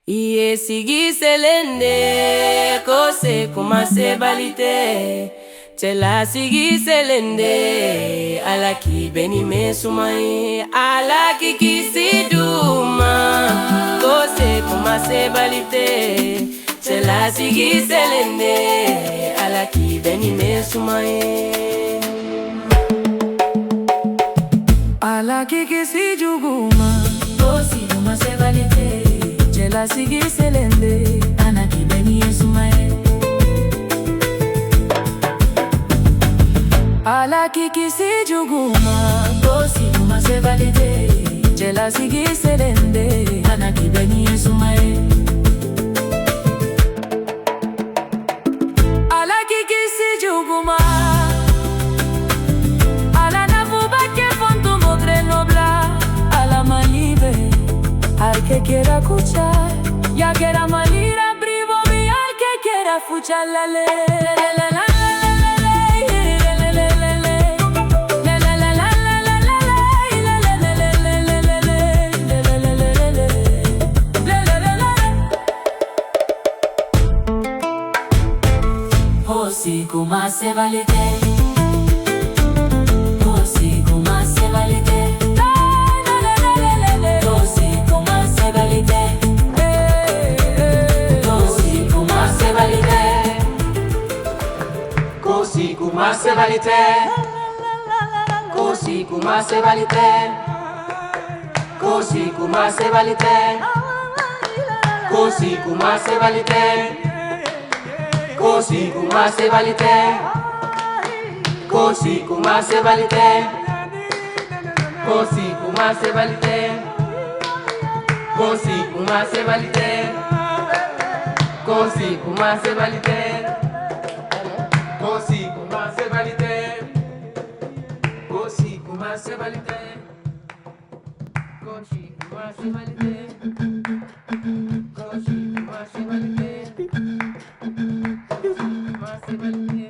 Iye sigi selende, kose kumase balite. Chela sigi selende, ala ki beni me sumai, ala ki kisiduma, kose kumase balite. Chela sigi selende, ala ki beni me sumai. Ala ki kisiduma, kose kumase balite. Chela sigi selende, ala ki beni me sumai. Ala kiki si juguma, kosi kuma se valide. Chela sigi selende, ana ki beni sumae. Ala kiki si juguma, ala na fuba que fonto modre nobla, ala malive, al que quiera escuchar, ya quiera malira brivo mi al que quiera escuchar la ley. Kosi kuma se valide, kosi kuma se valide, kosi kuma se valide, kosi kuma se valide, kosi kuma se valide, kosi kuma se valide, kosi kuma se valide, kosi kuma se valide. Kosi kuma se valide, kosi kuma se valide, kosi kuma se valide, kosi kuma se valide, kosi kuma se valide, kosi kuma se valide, kosi kuma se valide, kosi kuma se valide, kosi kuma se valide.